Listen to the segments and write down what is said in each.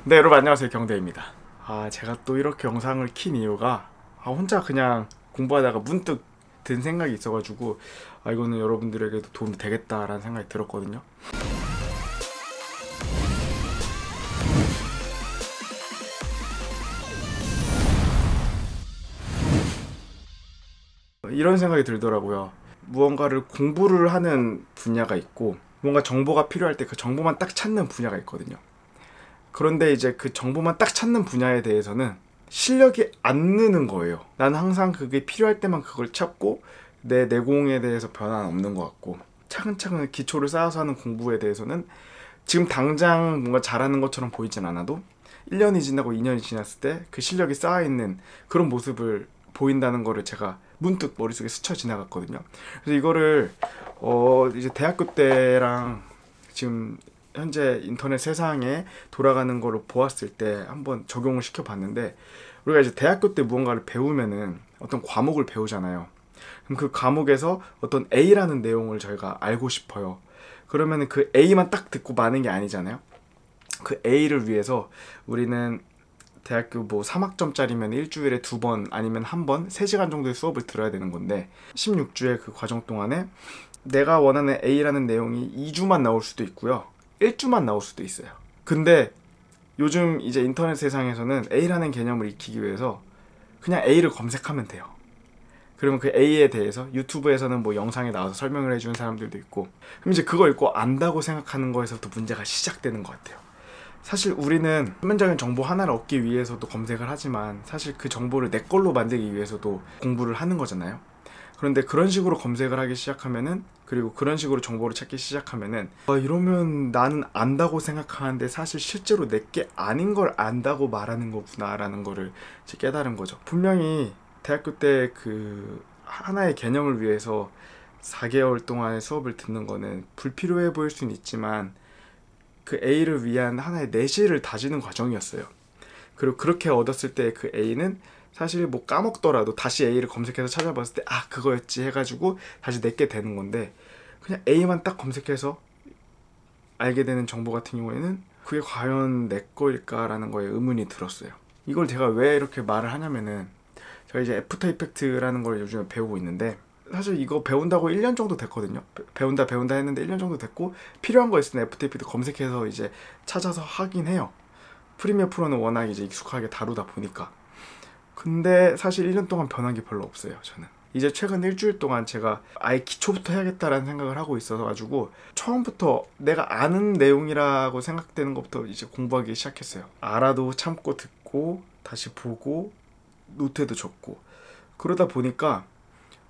네, 여러분 안녕하세요. 경대입니다. 제가 또 이렇게 영상을 킨 이유가 혼자 그냥 공부하다가 문득 든 생각이 있어가지고 이거는 여러분들에게도 도움이 되겠다라는 생각이 들었거든요. 이런 생각이 들더라고요. 무언가를 공부를 하는 분야가 있고 뭔가 정보가 필요할 때 그 정보만 딱 찾는 분야가 있거든요. 그런데 이제 그 정보만 딱 찾는 분야에 대해서는 실력이 안 느는 거예요. 나는 항상 그게 필요할 때만 그걸 찾고 내 내공에 대해서 변화는 없는 것 같고, 차근차근 기초를 쌓아서 하는 공부에 대해서는 지금 당장 뭔가 잘하는 것처럼 보이진 않아도 1년이 지나고 2년이 지났을 때 그 실력이 쌓여있는 그런 모습을 보인다는 거를 제가 문득 머릿속에 스쳐 지나갔거든요. 그래서 이거를 이제 대학교 때랑 지금 현재 인터넷 세상에 돌아가는 거를 보았을 때 한번 적용을 시켜봤는데, 우리가 이제 대학교 때 무언가를 배우면은 어떤 과목을 배우잖아요. 그럼 그 과목에서 어떤 A라는 내용을 저희가 알고 싶어요. 그러면은 그 A만 딱 듣고 마는 게 아니잖아요. 그 A를 위해서 우리는 대학교 뭐 3학점짜리면 일주일에 2번 아니면 1번 3시간 정도의 수업을 들어야 되는 건데, 16주의 그 과정 동안에 내가 원하는 A라는 내용이 2주만 나올 수도 있고요, 1주만 나올 수도 있어요. 근데 요즘 이제 인터넷 세상에서는 A라는 개념을 익히기 위해서 그냥 A를 검색하면 돼요. 그러면 그 A에 대해서 유튜브에서는 뭐 영상에 나와서 설명을 해주는 사람들도 있고, 그럼 이제 그거 읽고 안다고 생각하는 거에서부터 문제가 시작되는 것 같아요. 사실 우리는 표면적인 정보 하나를 얻기 위해서도 검색을 하지만 사실 그 정보를 내 걸로 만들기 위해서도 공부를 하는 거잖아요. 그런데 그런 식으로 검색을 하기 시작하면은, 그리고 그런 식으로 정보를 찾기 시작하면은 이러면 나는 안다고 생각하는데 사실 실제로 내게 아닌 걸 안다고 말하는 거구나 라는 거를 이제 깨달은 거죠. 분명히 대학교 때 그 하나의 개념을 위해서 4개월 동안의 수업을 듣는 거는 불필요해 보일 수는 있지만 그 A를 위한 하나의 내실을 다지는 과정이었어요. 그리고 그렇게 얻었을 때 그 A는 사실 뭐 까먹더라도 다시 A를 검색해서 찾아봤을 때 그거였지 해가지고 다시 내게 되는 건데, 그냥 A만 딱 검색해서 알게 되는 정보 같은 경우에는 그게 과연 내 거일까라는 거에 의문이 들었어요. 이걸 제가 왜 이렇게 말을 하냐면은, 제가 이제 애프터 이펙트라는 걸 요즘에 배우고 있는데, 사실 이거 배운다고 1년 정도 됐거든요. 배운다 했는데 1년 정도 됐고, 필요한 거 있으면 애프터 이펙트 검색해서 이제 찾아서 하긴 해요. 프리미어 프로는 워낙 이제 익숙하게 다루다 보니까. 근데 사실 1년 동안 변한 게 별로 없어요, 저는. 이제 최근 일주일 동안 제가 아예 기초부터 해야겠다라는 생각을 하고 있어서 가지고 처음부터 내가 아는 내용이라고 생각되는 것부터 이제 공부하기 시작했어요. 알아도 참고 듣고 다시 보고 노트에도 적고, 그러다 보니까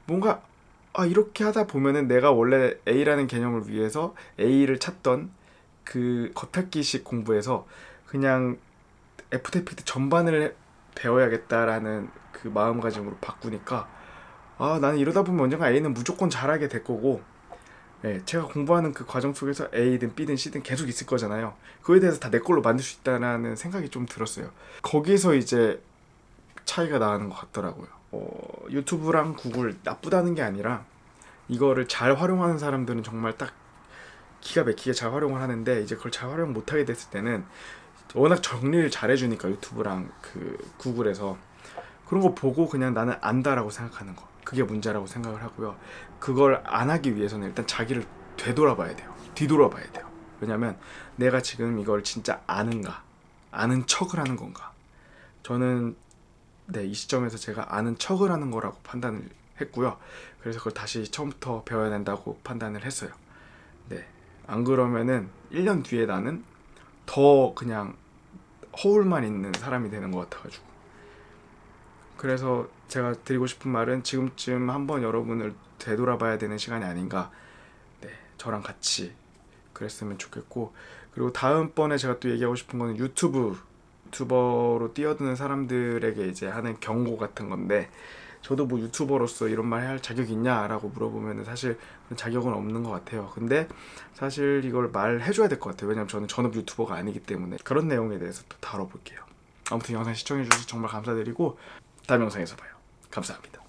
뭔가 이렇게 하다 보면은 내가 원래 A라는 개념을 위해서 A를 찾던 그 겉핥기식 공부에서 그냥 애프터 이펙트 전반을 배워야겠다라는 그 마음가짐으로 바꾸니까 나는 이러다 보면 언젠가 A는 무조건 잘하게 될 거고, 제가 공부하는 그 과정 속에서 A든 B든 C든 계속 있을 거잖아요. 그거에 대해서 다 내 걸로 만들 수 있다는 생각이 좀 들었어요. 거기서 이제 차이가 나는 것 같더라고요. 유튜브랑 구글 나쁘다는 게 아니라 이거를 잘 활용하는 사람들은 정말 딱 기가 막히게 잘 활용을 하는데, 이제 그걸 잘 활용 못하게 됐을 때는 워낙 정리를 잘 해주니까 유튜브랑 그 구글에서 그런 거 보고 그냥 나는 안다라고 생각하는 거, 그게 문제라고 생각을 하고요. 그걸 안 하기 위해서는 일단 자기를 되돌아봐야 돼요. 뒤돌아봐야 돼요. 왜냐면 내가 지금 이걸 진짜 아는가, 아는 척을 하는 건가. 저는 이 시점에서 제가 아는 척을 하는 거라고 판단을 했고요. 그래서 그걸 다시 처음부터 배워야 된다고 판단을 했어요. 안 그러면은 1년 뒤에 나는 더 그냥 허울만 있는 사람이 되는 것 같아가지고. 그래서 제가 드리고 싶은 말은 지금쯤 한번 여러분을 되돌아봐야 되는 시간이 아닌가. 저랑 같이 그랬으면 좋겠고, 그리고 다음번에 제가 또 얘기하고 싶은 거는 유튜버로 뛰어드는 사람들에게 이제 하는 경고 같은 건데, 저도 뭐 유튜버로서 이런 말 할 자격이 있냐라고 물어보면 사실 그런 자격은 없는 것 같아요. 근데 사실 이걸 말해줘야 될 것 같아요. 왜냐면 저는 전업 유튜버가 아니기 때문에. 그런 내용에 대해서 또 다뤄볼게요. 아무튼 영상 시청해주셔서 정말 감사드리고 다음 영상에서 봐요. 감사합니다.